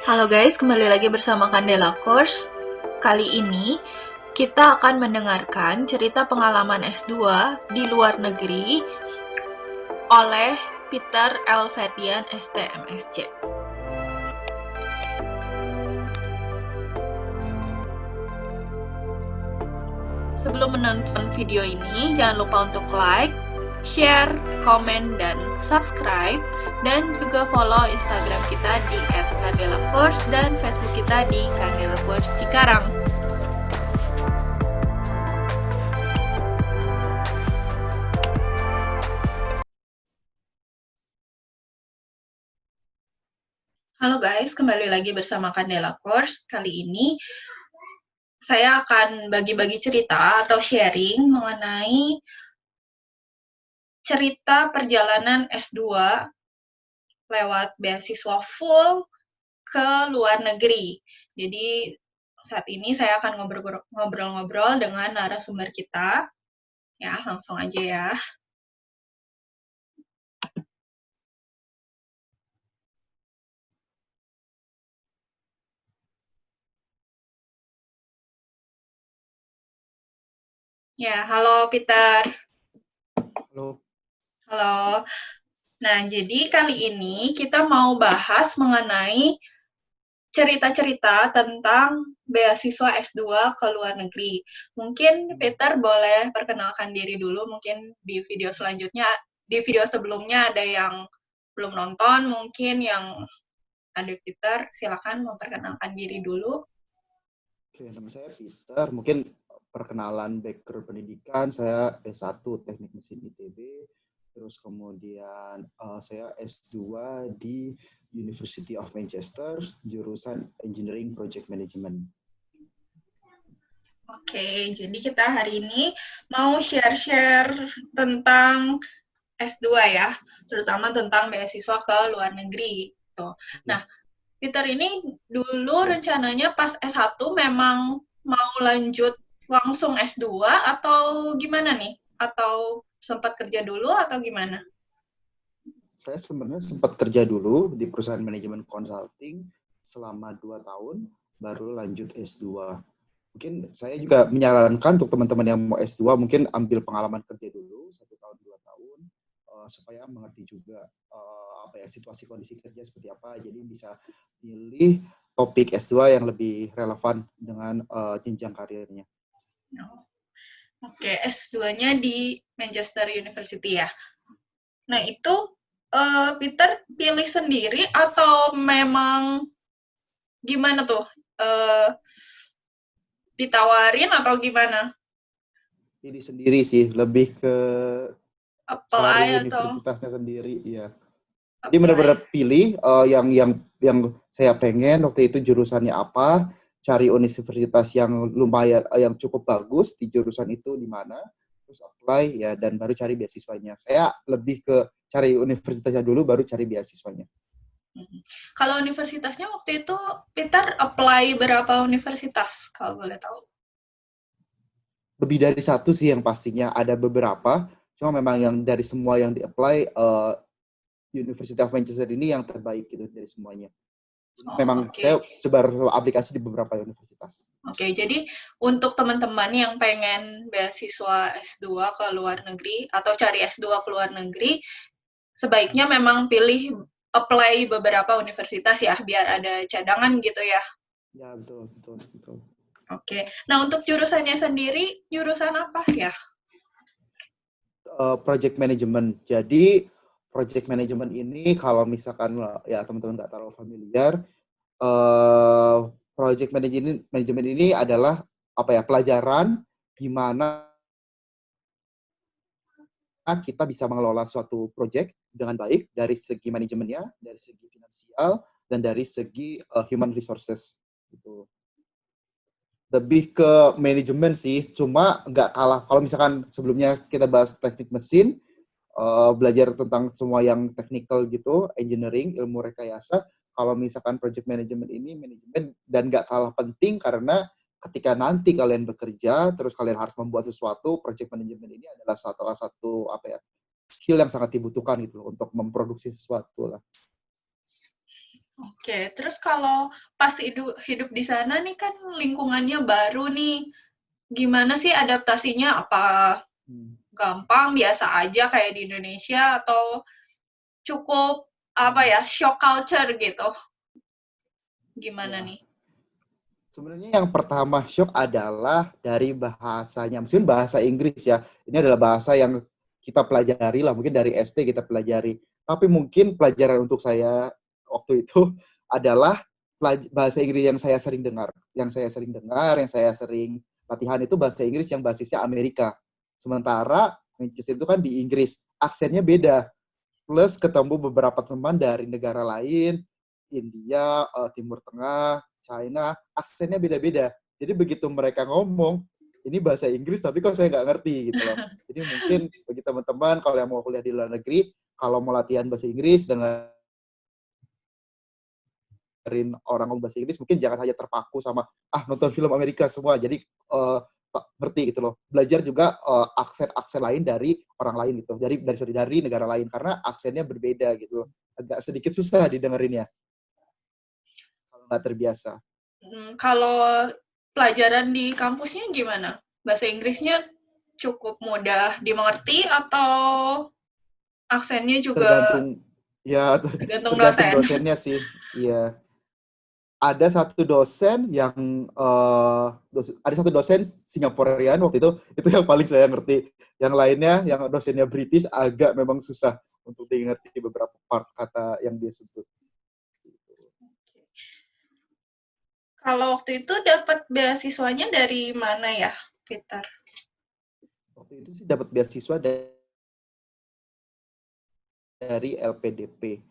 Halo guys, kembali lagi bersama Candela Course. Kali ini kita akan mendengarkan cerita pengalaman S2 di luar negeri oleh Peter Elvedian STMSC. Sebelum menonton video ini, jangan lupa untuk like, share, komen, dan subscribe, dan juga follow Instagram kita di @candelacourse dan Facebook kita di Candela Course Cikarang. Halo guys, kembali lagi bersama Candela Course. Kali ini saya akan bagi-bagi cerita atau sharing mengenai cerita perjalanan S2 lewat beasiswa full ke luar negeri. Jadi saat ini saya akan ngobrol-ngobrol dengan narasumber kita. Ya, langsung aja ya. Ya, halo Peter. Halo. Halo. Nah, jadi kali ini kita mau bahas mengenai cerita-cerita tentang beasiswa S2 ke luar negeri. Mungkin Peter boleh perkenalkan diri dulu, mungkin di video selanjutnya, di video sebelumnya ada yang belum nonton, mungkin yang ada Peter, silakan memperkenalkan diri dulu. Oke, nama saya Peter. Mungkin perkenalan background pendidikan, saya S1 Teknik Mesin ITB, terus kemudian saya S2 di University of Manchester, jurusan Engineering Project Management. Oke, jadi kita hari ini mau share-share tentang S2 ya, terutama tentang beasiswa ke luar negeri. Tuh. Nah, Peter ini dulu rencananya pas S1 memang mau lanjut langsung S2 atau gimana nih? Atau sempat kerja dulu atau gimana? Saya sebenarnya sempat kerja dulu di perusahaan manajemen consulting selama 2 tahun, baru lanjut S2. Mungkin saya juga menyarankan untuk teman-teman yang mau S2, mungkin ambil pengalaman kerja dulu, 1 tahun, 2 tahun, supaya mengerti juga situasi kondisi kerja seperti apa, jadi bisa pilih topik S2 yang lebih relevan dengan jenjang karirnya. Oke, S2-nya di Manchester University ya. Nah, itu Peter pilih sendiri atau memang gimana tuh? Ditawarin atau gimana? Ini sendiri sih, lebih ke cari Apply atau universitasnya sendiri, ya. Jadi benar-benar pilih yang saya pengen waktu itu jurusannya apa, cari universitas yang lumayan, yang cukup bagus di jurusan itu di mana, terus apply ya, dan baru cari beasiswanya. Saya lebih ke cari universitasnya dulu, baru cari beasiswanya. Kalau universitasnya waktu itu Peter apply berapa universitas kalau boleh tahu? Lebih dari satu sih yang pastinya, ada beberapa, cuma memang yang dari semua yang di-apply, University of Manchester ini yang terbaik gitu dari semuanya. Memang saya sebar aplikasi di beberapa universitas. Oke, jadi untuk teman-teman yang pengen beasiswa S2 ke luar negeri atau cari S2 ke luar negeri, sebaiknya memang pilih apply beberapa universitas ya, biar ada cadangan gitu ya. Ya, betul. Oke, nah untuk jurusannya sendiri, jurusan apa ya? Project management. Jadi project management ini kalau misalkan ya teman-teman nggak terlalu familiar, project management ini adalah pelajaran gimana kita bisa mengelola suatu project dengan baik dari segi manajemennya, dari segi finansial, dan dari segi human resources. Gitu. Lebih ke manajemen sih, cuma nggak kalah. Kalau misalkan sebelumnya kita bahas teknik mesin, belajar tentang semua yang technical gitu, engineering, ilmu rekayasa. Kalau misalkan project management ini manajemen, dan nggak kalah penting karena ketika nanti kalian bekerja, terus kalian harus membuat sesuatu, project management ini adalah salah satu skill yang sangat dibutuhkan gitu untuk memproduksi sesuatu lah. Oke, terus kalau pas hidup di sana nih kan lingkungannya baru nih, gimana sih adaptasinya? Apa Hmm. gampang, biasa aja kayak di Indonesia, atau cukup apa Hmm. ya, shock culture gitu? Gimana Ya, nih? sebenarnya yang pertama shock adalah dari bahasanya. Meskipun bahasa Inggris ya, ini adalah bahasa yang kita pelajari lah, mungkin dari SD kita pelajari. Tapi mungkin pelajaran untuk saya waktu itu adalah bahasa Inggris yang saya sering dengar. Yang saya sering latihan itu bahasa Inggris yang basisnya Amerika. Sementara Manchester itu kan di Inggris, aksennya beda. Plus ketemu beberapa teman dari negara lain, India, Timur Tengah, China, aksennya beda-beda. Jadi begitu mereka ngomong, ini bahasa Inggris tapi kok saya nggak ngerti gitu loh. Jadi mungkin bagi teman-teman kalau yang mau kuliah di luar negeri, kalau mau latihan bahasa Inggris dengerin orang ngomong bahasa Inggris, mungkin jangan hanya terpaku sama nonton film Amerika semua. Jadi ngerti gitu loh. Belajar juga aksen-aksen lain dari orang lain gitu, dari negara lain karena aksennya berbeda gitu loh. Agak sedikit susah didengerinnya kalau nggak terbiasa. Kalau pelajaran di kampusnya gimana? Bahasa Inggrisnya cukup mudah dimengerti atau aksennya juga Tergantung ya tergantung tergantung dosen? dosennya sih. Iya. Ada satu dosen Singaporean waktu itu yang paling saya ngerti. Yang lainnya yang dosennya British agak memang susah untuk dimengerti beberapa part kata yang dia sebut. Kalau waktu itu dapat beasiswanya dari mana ya, Peter? Waktu itu sih dapat beasiswa dari LPDP.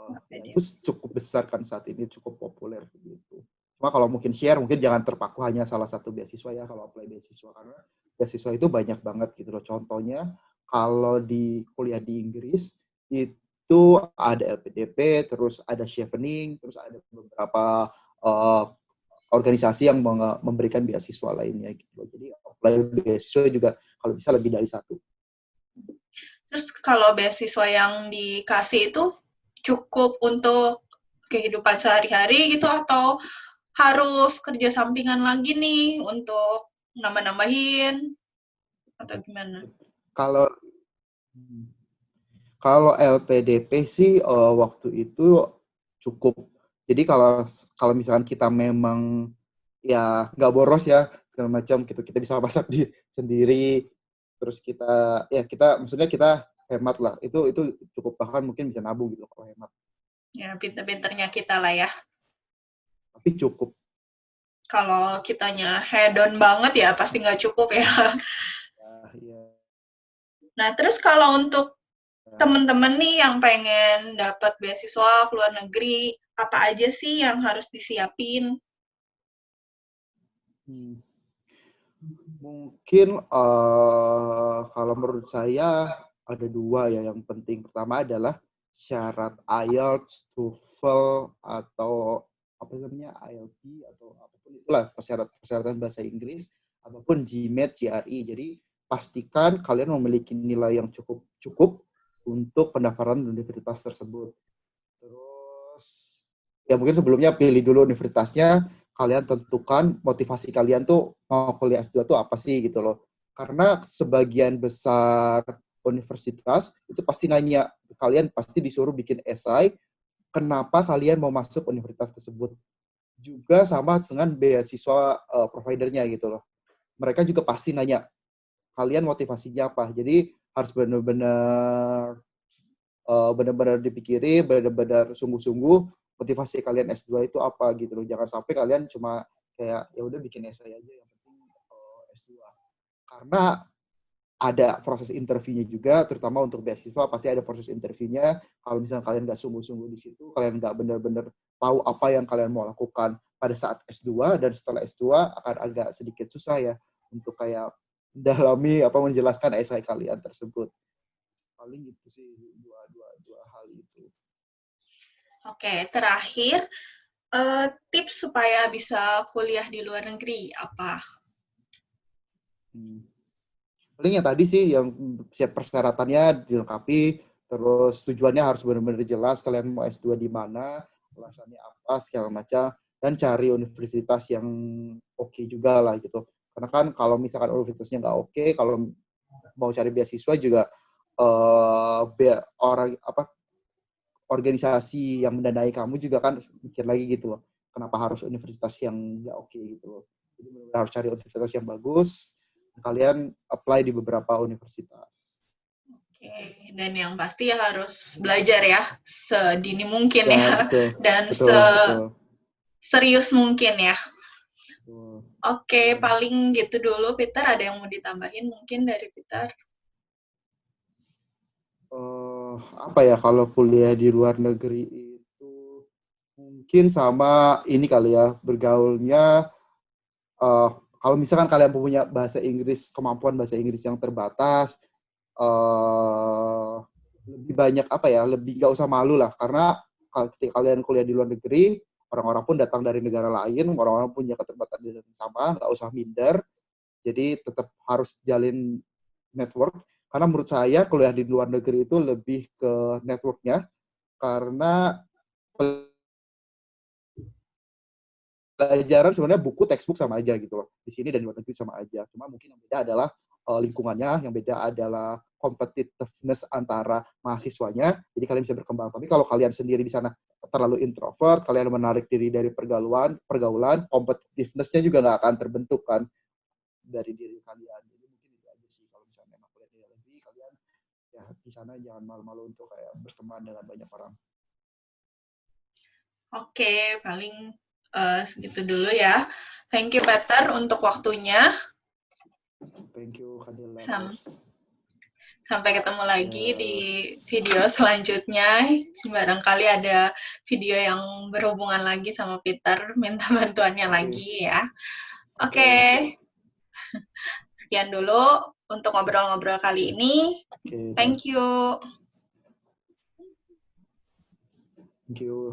Ya itu cukup besar kan saat ini, cukup populer gitu. Cuma kalau mungkin share, mungkin jangan terpaku hanya salah satu beasiswa ya kalau apply beasiswa, karena beasiswa itu banyak banget gitu loh. Contohnya kalau di kuliah di Inggris itu ada LPDP, terus ada Chevening, terus ada beberapa uh, organisasi yang memberikan beasiswa lainnya gitu loh. Jadi apply beasiswa juga kalau bisa lebih dari satu. Terus kalau beasiswa yang dikasih itu cukup untuk kehidupan sehari-hari gitu, atau harus kerja sampingan lagi nih untuk nambah-nambahin atau gimana? Kalau Kalau LPDP sih waktu itu cukup. Jadi kalau kalau misalkan kita memang ya nggak boros ya segala macam gitu, kita bisa masak sendiri. Terus kita maksudnya kita hemat lah. Itu cukup, bahkan mungkin bisa nabung gitu kalau hemat. Ya, pinter-pinternya kita lah ya. Tapi cukup. Kalau kitanya hedon banget ya pasti nggak cukup ya. Ya, ya. Nah, terus kalau untuk teman-teman nih yang pengen dapat beasiswa ke luar negeri, apa aja sih yang harus disiapin? Hmm. Mungkin kalau menurut saya ada dua ya yang penting. Pertama adalah syarat IELTS, TOEFL atau apa namanya IELTS atau apapun itulah persyaratan bahasa Inggris ataupun GMAT, GRE. Jadi pastikan kalian memiliki nilai yang cukup untuk pendaftaran universitas tersebut. Terus ya mungkin sebelumnya pilih dulu universitasnya, kalian tentukan motivasi kalian tuh mau kuliah S2 tuh apa sih gitu loh. Karena sebagian besar universitas itu pasti nanya, kalian pasti disuruh bikin esai kenapa kalian mau masuk universitas tersebut. Juga sama dengan beasiswa providernya gitu loh. Mereka juga pasti nanya, kalian motivasinya apa. Jadi harus benar-benar dipikiri, benar-benar sungguh-sungguh motivasi kalian S2 itu apa gitu loh. Jangan sampai kalian cuma kayak ya udah bikin esai aja yang penting S2. Karena ada proses interviewnya juga, terutama untuk beasiswa pasti ada proses interviewnya. Kalau misalnya kalian nggak sungguh-sungguh di situ, kalian nggak benar-benar tahu apa yang kalian mau lakukan pada saat S2 dan setelah S2 akan agak sedikit susah ya untuk kayak mendalami apa menjelaskan esai kalian tersebut. Paling gitu sih dua hal itu. Oke, terakhir, tips supaya bisa kuliah di luar negeri apa? Hmm. Paling yang tadi sih yang siap persyaratannya dilengkapi, terus tujuannya harus benar-benar jelas kalian mau S2 di mana, alasannya apa segala macam, dan cari universitas yang oke juga lah gitu. Karena kan kalau misalkan universitasnya nggak oke, kalau mau cari beasiswa juga orang apa organisasi yang mendanai kamu juga kan mikir lagi gitu loh. Kenapa harus universitas yang nggak oke gitu loh. Jadi benar-benar harus cari universitas yang bagus. Kalian apply di beberapa universitas. Oke, dan yang pasti harus belajar ya sedini mungkin Ya, ya betul. dan Betul, betul. serius mungkin ya. Betul. Oke, paling gitu dulu Peter. Ada yang mau ditambahin mungkin dari Peter? Apa ya kalau kuliah di luar negeri itu mungkin sama ini kali ya, bergaulnya kalau misalkan kalian punya bahasa Inggris, kemampuan bahasa Inggris yang terbatas, lebih banyak apa ya, lebih nggak usah malu lah, karena ketika kalian kuliah di luar negeri, orang-orang pun datang dari negara lain, orang-orang punya keterbatasan yang sama, nggak usah minder, jadi tetap harus jalin network, karena menurut saya kuliah di luar negeri itu lebih ke networknya, karena pelajaran sebenarnya buku textbook sama aja gitu loh. Di sini dan di luar negeri sama aja. Cuma mungkin yang beda adalah lingkungannya, yang beda adalah competitiveness antara mahasiswanya. Jadi kalian bisa berkembang. Tapi kalau kalian sendiri di sana terlalu introvert, kalian menarik diri dari pergaulan, competitiveness-nya juga nggak akan terbentuk kan dari diri kalian. Jadi mungkin itu aja sih kalau misalnya emang kuliah di luar negeri, kalian ya di sana jangan malu-malu untuk kayak berteman dengan banyak orang. Oke, paling segitu dulu ya. Thank you Peter untuk waktunya. Thank you, Kadila. Sampai ketemu lagi di Yes. video selanjutnya. Barangkali ada video yang berhubungan lagi sama Peter, minta bantuannya lagi ya. Oke, sekian dulu untuk ngobrol-ngobrol kali ini. Thank you. Thank you.